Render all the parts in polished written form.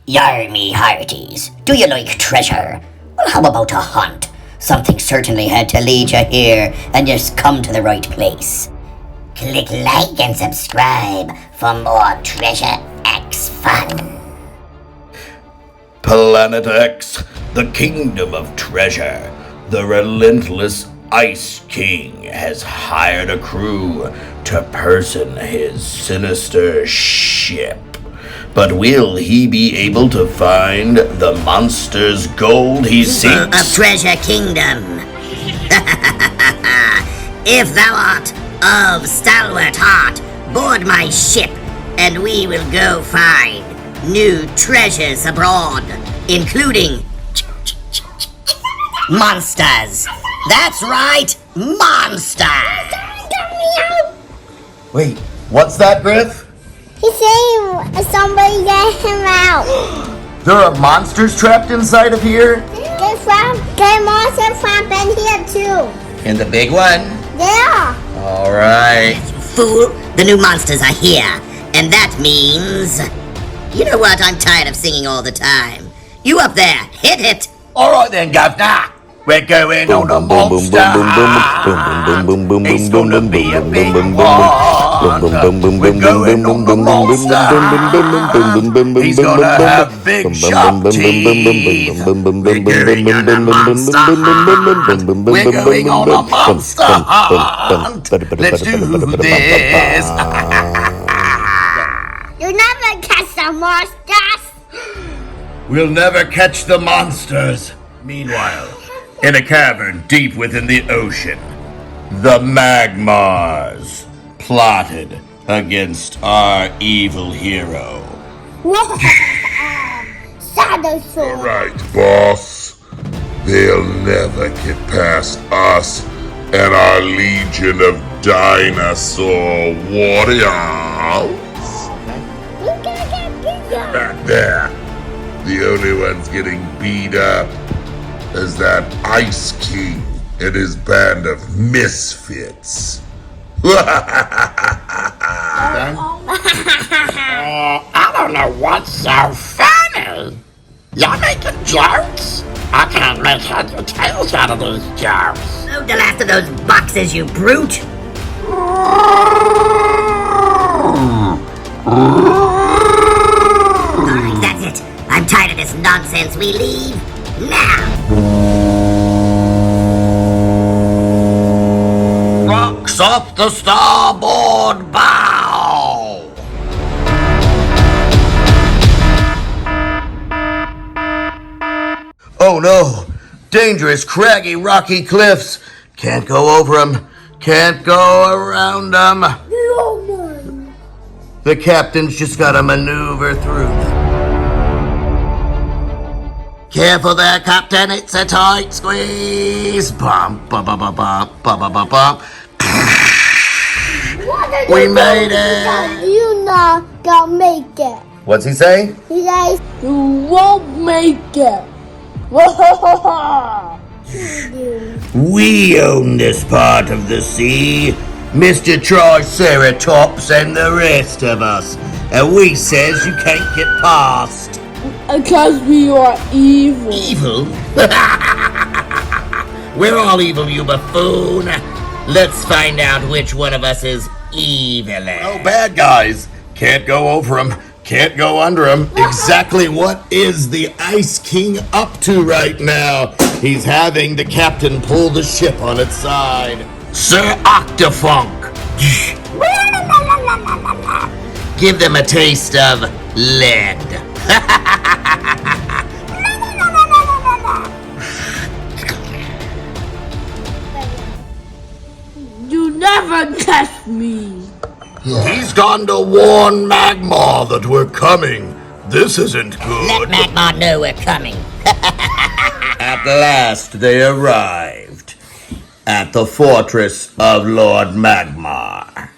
Yarmy hearties, do you like treasure? Well, how about a hunt? Something certainly had to lead you here, and you've come to the right place. Click like and subscribe for more Treasure X fun. Planet X, the kingdom of treasure. The relentless Ice King has hired a crew to person his sinister ship. But will he be able to find the monster's gold he seeks? Of Treasure Kingdom. If thou art of stalwart heart, board my ship, and we will go find new treasures abroad, including monsters. That's right, monsters. Wait, what's that, Griff? He's saying somebody get him out. There are monsters trapped inside of here? Get monster trap in here too. And the big one? Yeah. Alright. Fool, the new monsters are here, and that means... You know what, I'm tired of singing all the time. You up there, hit it! Alright then, Governor. We're going on a monster hunt. It's gonna be a big one. We're going on the monster hunt. He's gonna have big sharp teeth. We're going on a monster hunt. We're going on a monster hunt. Let's do this. You never catch the monsters. We'll never catch the monsters. Meanwhile, in a cavern deep within the ocean, the Magmars plotted against our evil hero. Whoa. Dinosaur. Alright, boss. They'll never get past us and our legion of dinosaur warriors. You gotta get bigger. Back there, the only ones getting beat up is that Ice King and his band of misfits. I don't know what's so funny. Y'all making jokes? I can't make heads or tails out of these jokes. Load the last of those boxes, you brute! Alright, that's it. I'm tired of this nonsense. We leave now! Rocks off the starboard bow! Oh no! Dangerous, craggy, rocky cliffs! Can't go over them. Can't go around them. The captain's just gotta maneuver through them. Careful there, Captain, it's a tight squeeze. Bump, bump, bump, bump, bump, bump, bump, bump. We made it. You not gonna make it. What's he say? He says, you won't make it. We own this part of the sea, Mr. Triceratops and the rest of us. And we says you can't get past. Because we are evil. Evil? We're all evil, you buffoon. Let's find out which one of us is evil. Oh, bad guys. Can't go over them. Can't go under him. Exactly what is the Ice King up to right now? He's having the captain pull the ship on its side. Sir Octafunk. Give them a taste of lead. You never catch me. He's gone to warn Magmar that we're coming. This isn't good. Let Magmar know we're coming. At last they arrived at the fortress of Lord Magmar.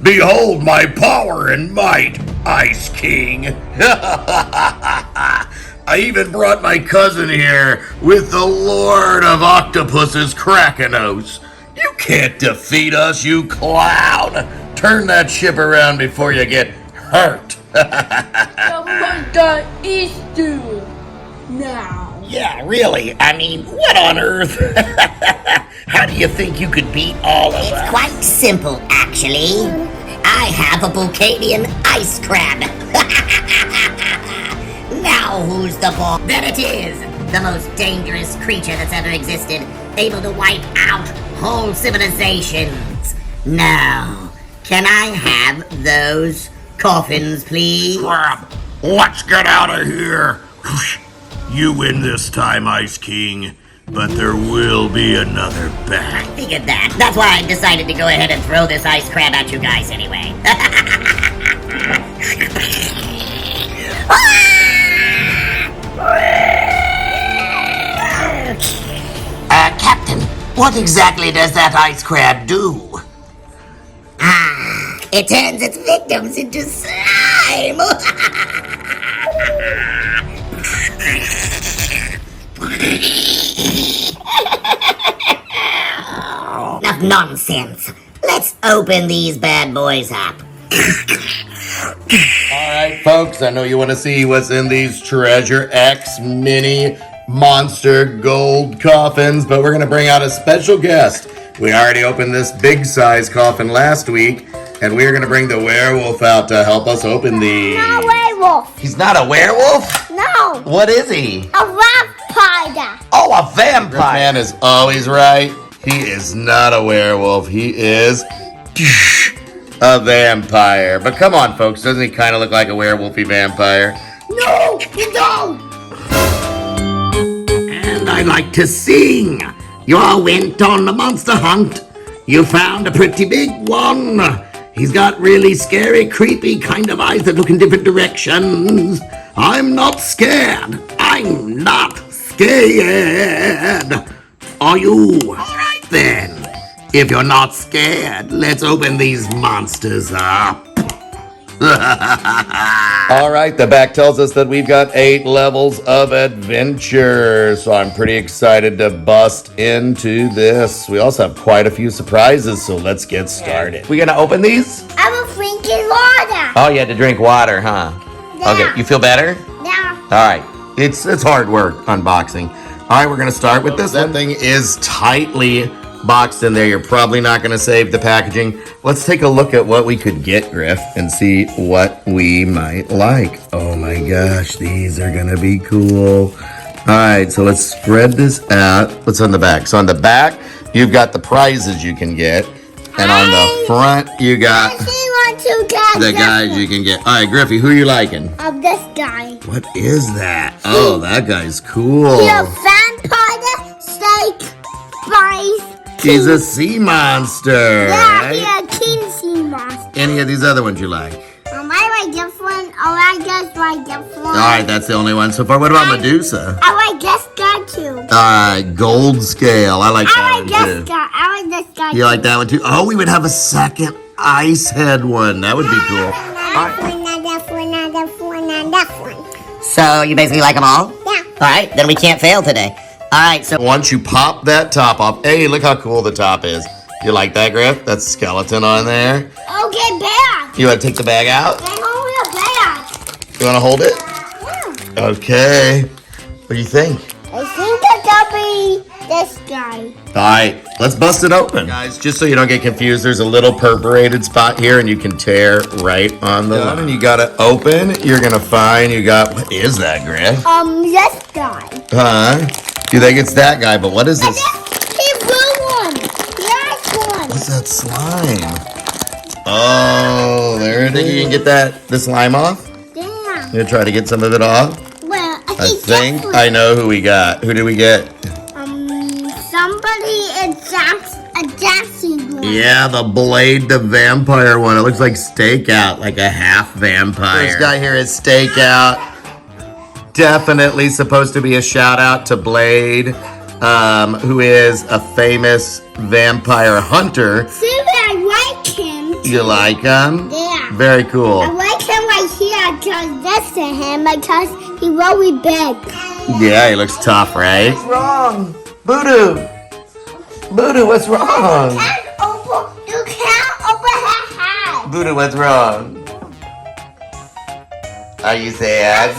Behold my power and might, Ice King. I even brought my cousin here with the Lord of Octopus's Krakenos. You can't defeat us, you clown. Turn that ship around before you get hurt. Someone got Easter now. Yeah, really. I mean, what on earth? How do you think you could beat all of It's us? quite simple, actually. I have a Bocadian ice crab. Now who's the boss? There it is! The most dangerous creature that's ever existed, able to wipe out whole civilizations. Now, can I have those coffins, please? Crap! Let's get out of here! You win this time, Ice King, but there will be another battle. Figured that. That's why I decided to go ahead and throw this ice crab at you guys anyway. Captain, what exactly does that ice crab do? It turns its victims into slime. Enough nonsense. Let's open these bad boys up. Alright, folks, I know you want to see what's in these Treasure X mini monster gold coffins, but we're going to bring out a special guest. We already opened this big size coffin last week, and we're going to bring the werewolf out to help us open these. No werewolf. He's not a werewolf? No. What is he? A vampire. Oh, a vampire! Man is always right. He is not a werewolf. He is a vampire. But come on, folks. Doesn't he kind of look like a werewolfy vampire? No, you don't. And I like to sing. You all went on the monster hunt. You found a pretty big one. He's got really scary, creepy kind of eyes that look in different directions. I'm not scared. I'm not scared. Are you? All right then. If you're not scared, let's open these monsters up. All right, the back tells us that we've got 8 levels of adventure, so I'm pretty excited to bust into this. We also have quite a few surprises, so let's get started. We gonna open these? I was drinking water. Oh, you had to drink water, huh? Yeah. Okay, you feel better? Yeah. All right, it's hard work unboxing. All right, we're gonna start with this. That thing is tightly boxed in there. You're probably not gonna save the packaging. Let's take a look at what we could get, Griff, and see what we might like. Oh my gosh, these are gonna be cool. All right, so let's spread this out. What's on the back? So on the back, you've got the prizes you can get, and on the front, you got I want to get the guys you can get. All right, Griffey, who are you liking? of this guy. What is that? Oh, that guy's cool. He's a vampire, snake, spice. He's a sea monster, Yeah, right? he's a king sea monster. Any of these other ones you like? I like this one. I just like this one. All right, that's the only one so far. What about Medusa? I like this guy too. All right, gold scale. I like I that like one this too. guy. I like this guy. You like that one too? Oh, we would have a second ice head one. That would be cool. That one. So you basically like them all? Yeah. All right, then we can't fail today. All right, so Once you pop that top off, hey, look how cool the top is. You like that, Griff? That's a skeleton on there. Okay, bad. You want to take the bag out? Oh, bad. You want to hold it? Yeah. Okay. What do you think? I think it's gonna be this guy. All right, let's bust it open. Guys, just so you don't get confused, there's a little perforated spot here and you can tear right on the line. And you gotta open, you're gonna find you got, what is that, Griff? This guy. Huh? You think it's that guy, but what is this? He blue one. Yes one. What's that slime? Oh, there it is. Think you can get the slime off? Yeah. You gonna try to get some of it off? Well, I think I know who we got. Who did we get? Somebody is a dancing one. Yeah, the Blade the Vampire one. It looks like Stakeout, like a half vampire. This guy here is Stakeout. Definitely supposed to be a shout out to Blade, who is a famous vampire hunter. See, I like him. You like him? Yeah. Very cool. I like him right here because this to him because he's really big. Yeah, he looks tough, right? What's wrong? Voodoo, what's wrong? You can't open her house. Buddha, what's wrong? Are you sad?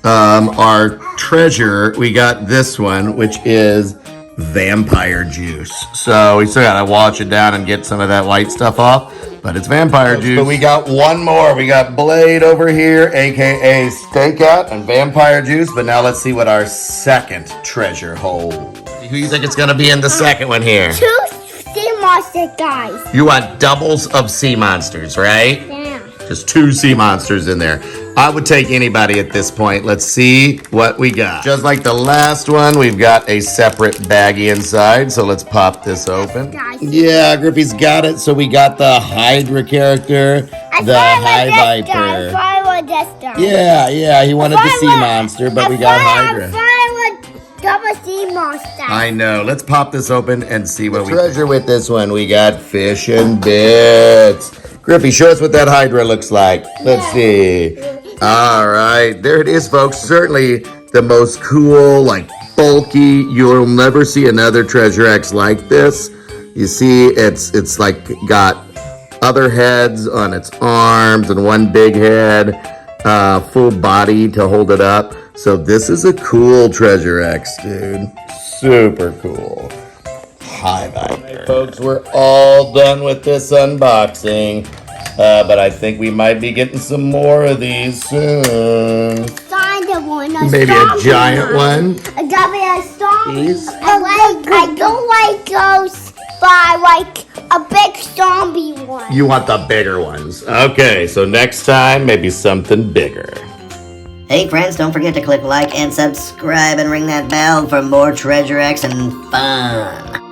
Our treasure, we got this one, which is vampire juice. So we still gotta wash it down and get some of that white stuff off, but it's vampire juice. But we got one more. We got Blade over here, aka Stakeout, and vampire juice. But now let's see what our second treasure holds. Who do you think it's gonna be in the second one here? 2 sea monster guys. You want doubles of sea monsters, right? Yeah. Just 2 sea monsters in there. I would take anybody at this point. Let's see what we got. Just like the last one, we've got a separate baggie inside. So let's pop this open. Yeah, Griffey's got it. So we got the Hydra character, the High Viper. Yeah, he wanted the sea monster, but we got Hydra. Double sea monster. I know. Let's pop this open and see what we treasure with this one. We got fish and bits. Griffey, show us what that Hydra looks like. Let's see. All right, there it is, folks. Certainly the most cool, like bulky. You'll never see another Treasure X like this. You see, it's like got other heads on its arms and one big head, full body to hold it up. So this is a cool Treasure X, dude. Super cool. Hi, Viper. Folks, we're all done with this unboxing. But I think we might be getting some more of these soon. Maybe a giant one. A double zombie. I don't like those, but I like a big zombie one. You want the bigger ones. Okay, so next time, maybe something bigger. Hey friends, don't forget to click like and subscribe and ring that bell for more Treasure X and fun.